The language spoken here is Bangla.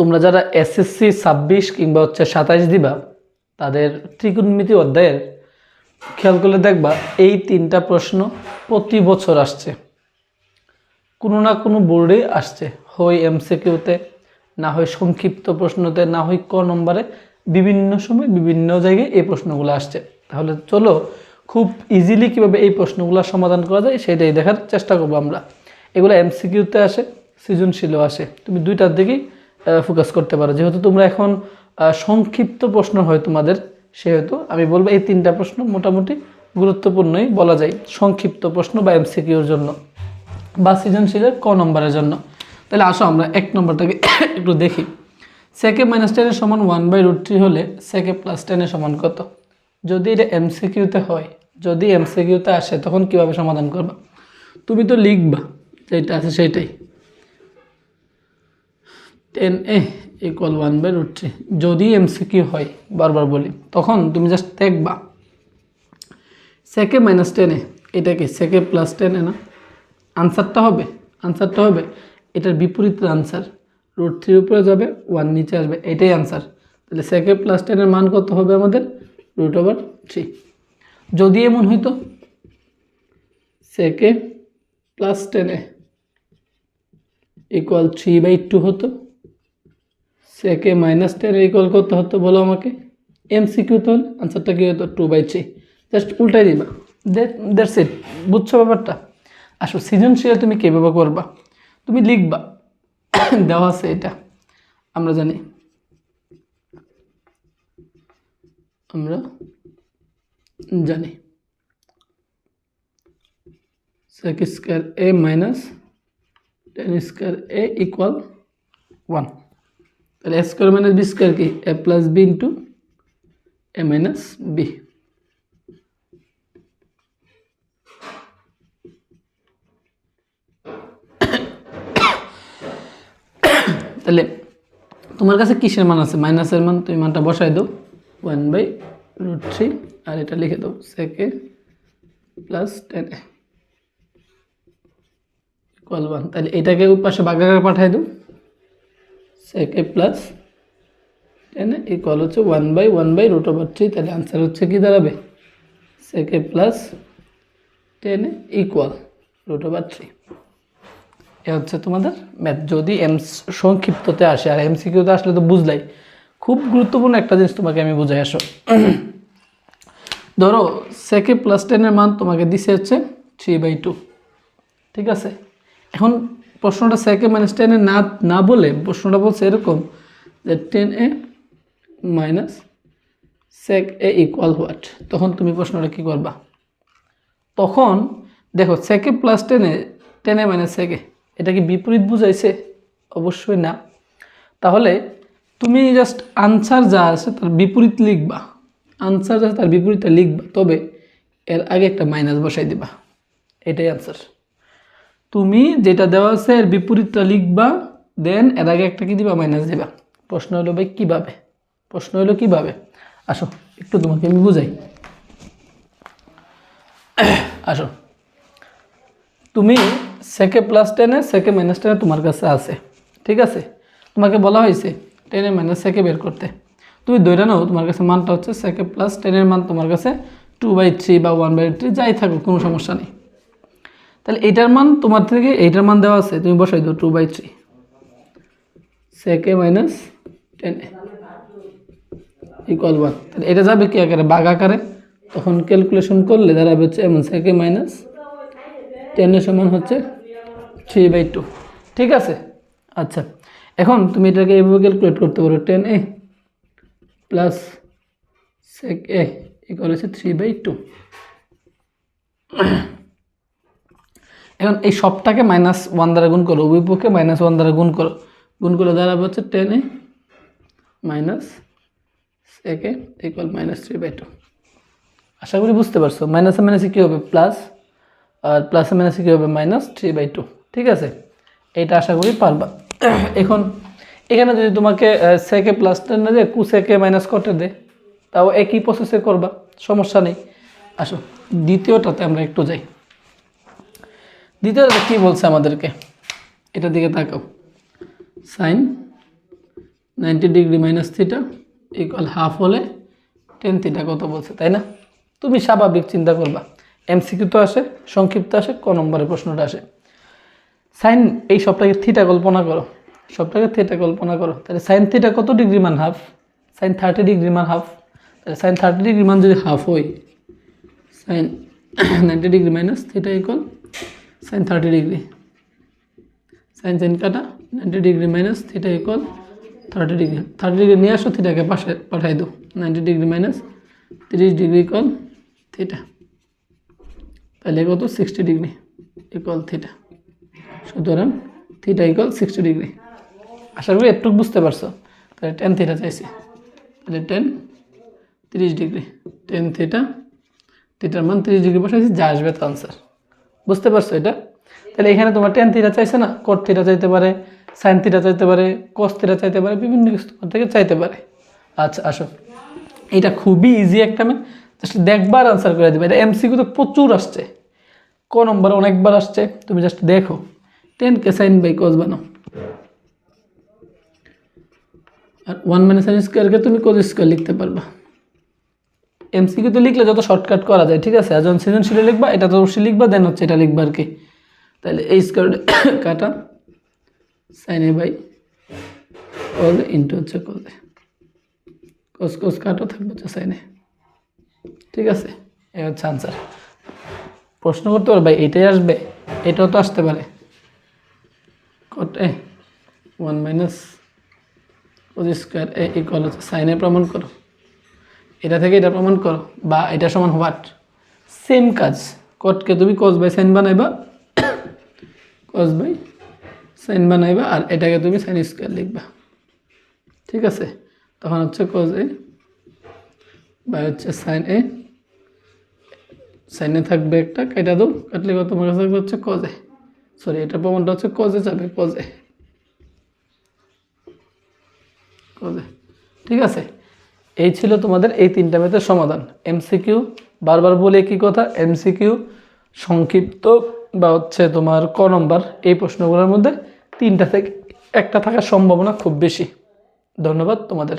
তোমরা যারা এসএসসি 26 কিংবা 27 দিবা তাদের ত্রিকোণমিতি অধ্যায়ের খেয়াল করলে দেখবা এই 3টা প্রশ্ন প্রতি বছর আসছে, কোনো না কোনো বোর্ডে আসছে, হয় এমসিকিউতে, না হয় সংক্ষিপ্ত প্রশ্নতে, না হয় ক নম্বরে, বিভিন্ন সময় বিভিন্ন জায়গায় এই প্রশ্নগুলো আসছে। তাহলে চলো খুব ইজিলি কীভাবে এই প্রশ্নগুলো সমাধান করা যায় সেটাই দেখার চেষ্টা করবো আমরা। এগুলো এমসিকিউতে আসে, সৃজনশীলও আসে, তুমি দুইটার দিকেই ফোকাস করতে পারো। যেহেতু তোমরা এখন সংক্ষিপ্ত প্রশ্ন হয় তোমাদের, সেহেতু আমি বলবো এই 3টা প্রশ্ন মোটামুটি গুরুত্বপূর্ণই বলা যায় সংক্ষিপ্ত প্রশ্ন বা এমসিকিউর জন্য বা সৃজনশীলের ক নম্বরের জন্য। তাহলে আসো আমরা 1 নম্বরটাকে একটু দেখি। সেকে মাইনাস 10 সমান 1/√3 হলে সেকে প্লাস 10 সমান কত? যদি এটা এমসিকিউতে হয়, যদি এমসিকিউতে আসে তখন কিভাবে সমাধান করবা? তুমি তো লিখবা যেটা আছে সেইটাই, 10a = 1/√3। যদি এমসিকিউ হয়, বারবার বলি, তখন তুমি জাস্ট দেখবা সেকে মাইনাস 10 এটা কি সেকে প্লাস 10 না? আনসারটা হবে এটার বিপরীত আনসার, √3 উপরে যাবে, 1 নিচে আসবে, এটাই আনসার। তাহলে সেকে প্লাস 10 মান কত হবে আমাদের? √3। যদি এমন হইতো সেকে প্লাস 10 = 3/2 হতো, সেকে মাইনাস 10 কত হতো বলো আমাকে? এমসিকিউ তো হলে আনসারটা কি হতো? 2/3। জাস্ট উল্টাই দিবা, দ্যাটস ইট। বুঝছো ব্যাপারটা? আসো সৃজনশীল তুমি কীভাবে করবা? তুমি লিখবা দেওয়া আছে এটা আমরা জানি, sec square a minus 10 square a = 1। তাহলে a square minus b square কি? a plus b into a minus b। তাহলে তোমার কাছে কিসের মান আছে? মাইনাসের মান, তুমি মানটা বসাই দাও 1/√3 আর এটা লিখে দাও সেকে প্লাস 10 = 1। তাহলে এটাকে পাশে ভাগাকার পাঠাই দাও, সেকে প্লাস 10 হচ্ছে 1/1/√3। তাহলে আনসার হচ্ছে কি দাঁড়াবে? সেকে প্লাস 10 = √3। এ হচ্ছে তোমাদের ম্যাথ। যদি সংক্ষিপ্ততে আসে, আর এমসিকিউতে আসলে তো বুঝলাই। খুব গুরুত্বপূর্ণ একটা জিনিস তোমাকে আমি বুঝাই আসো। ধরো সেকে প্লাস 10 মান তোমাকে দিছে হচ্ছে 3/2, ঠিক আছে? এখন প্রশ্নটা সেকে মাইনাস 10 না বলে প্রশ্নটা বলছে এরকম যে 10a minus sec a = what? তখন তুমি প্রশ্নটা কি করবা? তখন দেখো সেকে প্লাস 10a মাইনাস সেকে, এটা কি বিপরীত বুঝাইছে? অবশ্যই না। তাহলে তুমি জাস্ট আনসার যা আছে তার বিপরীত লিখবা, আনসার যা আছে তার বিপরীতটা লিখবা, তবে এর আগে একটা মাইনাস বসাই দিবা, এটাই আনসার। তুমি যেটা দেওয়া আছে এর বিপরীতটা লিখবা, দেন এর আগে একটা কি দিবা? মাইনাস দিবা। প্রশ্ন হলো ভাই কীভাবে? আসো একটু তোমাকে আমি বুঝাই। আসো, তুমি সেকে প্লাস 10 সেকে মাইনাস 10 তোমার কাছে আছে, ঠিক আছে? তোমাকে বলা হয়েছে 10 মাইনাস সেকে বের করতে। তুমি ধরে নাও তোমার কাছে মানটা হচ্ছে সেকে প্লাস 10 মান তোমার কাছে 2/3 বা 1/3 যাই থাকুক, কোনো সমস্যা নেই। তাহলে এইটার মান তোমার থেকে এইটার মান দেওয়া আছে, তুমি বসাই দাও 2/3 সেকে মাইনাস 10 = 1। তাহলে এটা যাবে কি আকারে? ভাগ আকারে। তখন ক্যালকুলেশন করলে দাঁড়াবে হচ্ছে এমন সেকে মাইনাস 10 সমান হচ্ছে 3/2, ঠিক আছে? আচ্ছা, এখন তুমি এটাকে এইভাবে ক্যালকুলেট করতে পারো, 10a প্লাস সেক a হচ্ছে 3/2। এখন এই সবটাকে -1 দ্বারা গুণ করো, উভয় পক্ষে -1 দ্বারা গুণ করলে দাঁড়াবে হচ্ছে 10a মাইনাস সেক a = -3/2। আশা করি বুঝতে পারছো। মাইনাসে মাইনাসে কী হবে? প্লাস, আর প্লাসে মাইনাসে কী হবে? -3/2, ঠিক আছে? এইটা আশা করি পারবা। এখন এখানে যদি তোমাকে সেকে প্লাস 10 না দেয়, কুসেকে মাইনাস কটে দেয়, তাও একই প্রসেসে করবা, সমস্যা নেই। আসো দ্বিতীয়টাতে আমরা একটু যাই। দ্বিতীয়টা কী বলছে আমাদেরকে? এটার দিকে তাকাও, sine 90 degree minus theta equal half হলে টেন থিটা কত বলছে, তাই না? তুমি স্বাভাবিক চিন্তা করবা, এমসিকিউ তো আসে, সংক্ষিপ্ত আসে, ক নম্বরের প্রশ্নটা আসে। সাইন এই সবটাকে থিটা কল্পনা করো, সবটাকে থিটা কল্পনা করো, তাহলে সাইন থিটা কত ডিগ্রি মান হাফ, সাইন 30 ডিগ্রি মান হাফ, তাহলে সাইন 30 ডিগ্রি মান যদি হাফ হয়, sine 90 degree minus theta equal sine 30 degree, sine sine কাটা 90 degree minus theta equal 30 degree, 30 degree নিয়ে আসো, থিটাকে পাশে পাঠাই দাও, 90 degree minus 30 degree equal theta, তাহলে কত 60 ডিগ্রি ইকুয়াল থিটা, সুতরাং থিটা ইকুয়াল 60 ডিগ্রি। আশা করি একটু বুঝতে পারছো। তাহলে টেন থিটা চাইছি, তাহলে 30 ডিগ্রি, টেন থিটা, থিটার মান 30 ডিগ্রি বসাইছি, যা আসবে তো আনসার। বুঝতে পারছো এটা? তাহলে এখানে তোমার টেন থিটা চাইছে না, কট থিটা চাইতে পারে, সাইন থিটা চাইতে পারে, কস থিটা চাইতে পারে, বিভিন্ন কিছু তোমার থেকে চাইতে পারে। আচ্ছা আসো, এটা খুবই ইজি একটা, আমি জাস্ট দেখবার আনসার করে দেবে। এটা এমসিকিউ তো প্রচুর আসছে, ক নম্বর অনেকবার আসছে, তুমি জাস্ট দেখো। 10কে সাইন বাই কস বানাও, আর 1 মাইনাস সাইন স্কোয়ারকে তুমি কস স্কোয়ার লিখতে পারবা। এমসিকিউ তো লিখলে যত শর্টকাট করা যায়, ঠিক আছে? আর যখন সৃজনশীলে লিখবা এটা তো অবশ্যই লিখবা, দেন হচ্ছে এটা লিখবা আর কি। তাহলে এই স্কোয়ার কাটা sine A by cos into হচ্ছে কস এ, কস কস কাটো থাকবে হচ্ছে সাইন এ, ঠিক আছে? এই হচ্ছে আনসার। প্রশ্ন করতে পারো ভাই এটাই আসবে, এটাও তো আসতে পারে, কট এ 1 মাইনাস কস স্কোয়ার এ ইকুয়াল হচ্ছে সাইন এ প্রমাণ করো, এটা থেকে এটা প্রমাণ করো, বা এটা সমান হোয়াট, সেম কাজ। কটকে তুমি কস বাই সাইন বানাইবা, কস বাই সাইন বানাইবা, আর এটাকে তুমি সাইন স্কোয়ার লিখবা, ঠিক আছে? তখন হচ্ছে কস এ বাই হচ্ছে সাইন এ, সাইনে থাকবে একটা, কেটে দাও, কাটলে কত তোমার কাছে হচ্ছে কস এ, সরি এটা প্রমাণটা হচ্ছে কস এ যাবে, কস এ, কস এ, ঠিক আছে? এই ছিল তোমাদের এই 3টা ম্যাথের সমাধান। এমসিকিউ বারবার বলে কি কথা, এমসিকিউ সংক্ষিপ্ত বা হচ্ছে তোমার ক নম্বর, এই প্রশ্নগুলোর মধ্যে 3টা থেকে একটা থাকার সম্ভাবনা খুব বেশি। ধন্যবাদ তোমাদের।